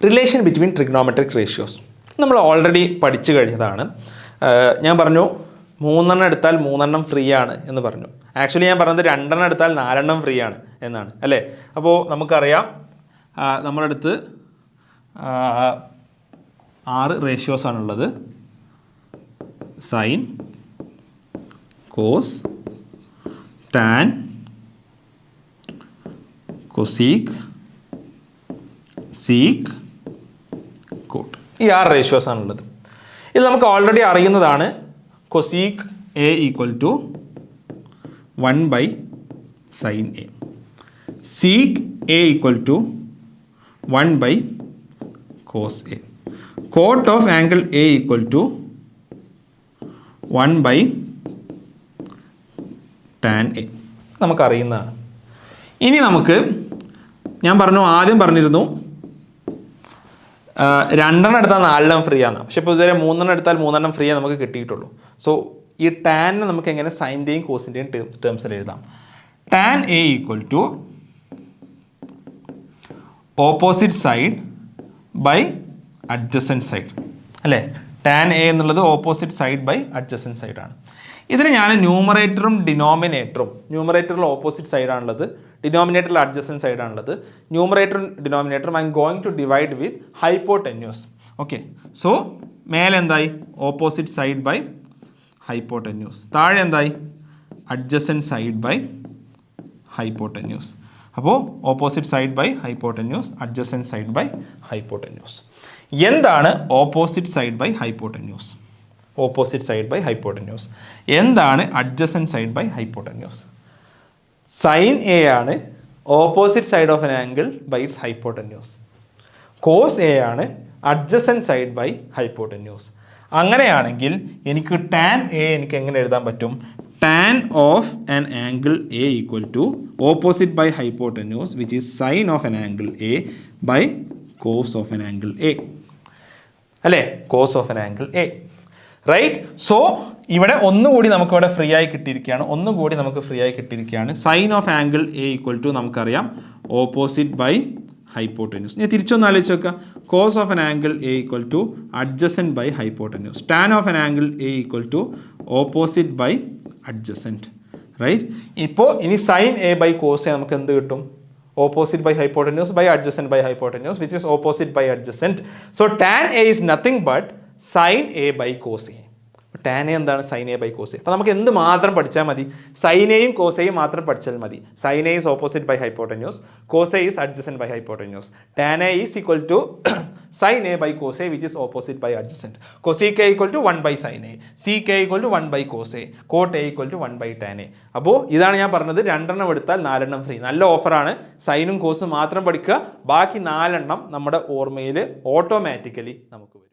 Relation between trigonometric ratios നമ്മൾ already പഠിച്ചു കഴിഞ്ഞതാണ്. ഞാൻ പറഞ്ഞു 3 എടുത്താൽ 3 ഫ്രീ ആണ് എന്ന് പറഞ്ഞു. ആക്ച്വലി ഞാൻ പറഞ്ഞത് 2 എടുത്താൽ 4 ഫ്രീ ആണ് എന്നാണ് അല്ലേ. അപ്പോൾ നമുക്കറിയാം നമ്മുടെ അടുത്ത് 6 റേഷ്യോസ് ആണുള്ളത്. Sine, cos, tan, cosec, sec, cot. ഈ 6 റേഷ്യോസ് ആണുള്ളത്. ഇത് നമുക്ക് ഓൾറെഡി അറിയുന്നതാണ്. Cosec A equal to 1/sin A. Sec A equal to 1/cos A. Cot of angle A equal to 1/tan A. നമുക്കറിയുന്നതാണ്. ഇനി നമുക്ക് ഞാൻ ആദ്യം പറഞ്ഞിരുന്നു 2 എടുത്താൽ 4 ഫ്രീ ആണ്. പക്ഷെ ഇപ്പോൾ ഇതുവരെ 3 എടുത്താൽ 3 ഫ്രീ നമുക്ക് കിട്ടിയിട്ടുള്ളൂ. സോ ഈ ടാനിനെ നമുക്ക് എങ്ങനെ സൈൻ്റെയും കോസിൻ്റെയും ടേംസിൽ എഴുതാം. Tan A equal to opposite side by adjacent side അല്ലേ. ടാൻ എ എന്നുള്ളത് ഓപ്പോസിറ്റ് സൈഡ് ബൈ അഡ്ജസൻറ്റ് സൈഡാണ്. ഇതിന് ഞാൻ ന്യൂമറേറ്ററും ന്യൂമറേറ്ററിൽ ഓപ്പോസിറ്റ് സൈഡാണുള്ളത്, ഡിനോമിനേറ്ററിൽ അഡ്ജസൻറ്റ് സൈഡാണുള്ളത്. ന്യൂമറേറ്ററും ഡിനോമിനേറ്ററും I am going to divide with hypotenuse. Okay, so മേലെ എന്തായി ഓപ്പോസിറ്റ് സൈഡ് ബൈ ഹൈപ്പോടെന്യൂസ്, താഴെ എന്തായി അഡ്ജസൻറ്റ് സൈഡ് ബൈ ഹൈപ്പോടെന്യൂസ്. അപ്പോൾ opposite side by hypotenuse, adjacent side by hypotenuse. എന്താണ് opposite side by hypotenuse? Opposite side by hypotenuse. എന്താണ് adjacent side by hypotenuse? Sine A ആണ് opposite side of an angle by its hypotenuse. Cos A ആണ് adjacent side by hypotenuse. അങ്ങനെയാണെങ്കിൽ എനിക്ക് tan A എനിക്ക് എങ്ങനെ എഴുതാൻ പറ്റും? Tan of an angle A equal to opposite by hypotenuse which is sine of an angle A by cos of an angle A അല്ലേ. Cos of an angle A, right. So ഇവിടെ ഒന്നുകൂടി നമുക്കിവിടെ free ആയി കിട്ടിയിരിക്കുകയാണ്. Sign of angle A equal to നമുക്കറിയാം opposite by hypotenuse. ഞാൻ തിരിച്ചൊന്ന് ആലോചിച്ച് നോക്കുക. Cos of an angle A equal to adjacent by hypotenuse. Tan of an angle A equal to opposite by adjacent, right. ഇപ്പോൾ ഇനി sine A by cos A നമുക്ക് എന്ത് കിട്ടും? Opposite by hypotenuse by adjacent by hypotenuse, which is opposite by adjacent. So tan A is nothing but sin A by cos A. Tan A എന്താണ്? sin A by cos A. അപ്പോൾ നമുക്ക് എന്ത് മാത്രം പഠിച്ചാൽ മതി? sin Aയും cos Aയും മാത്രം പഠിച്ചാൽ മതി. sin A is opposite by hypotenuse, cos A is adjacent by hypotenuse. Tan A is equal to sin A by cos A, which is opposite by adjacent. Cosec A equal to 1 by sin A, sec A equal to 1 by cos A, cot A equal to 1 by tan A. അപ്പോൾ ഇതാണ് ഞാൻ പറഞ്ഞത്, 2 എടുത്താൽ 4 free. നല്ല ഓഫറാണ്. സൈനും കോസും മാത്രം പഠിക്കുക, ബാക്കി 4 നമ്മുടെ ഓർമ്മയിൽ ഓട്ടോമാറ്റിക്കലി നമുക്ക് വരും.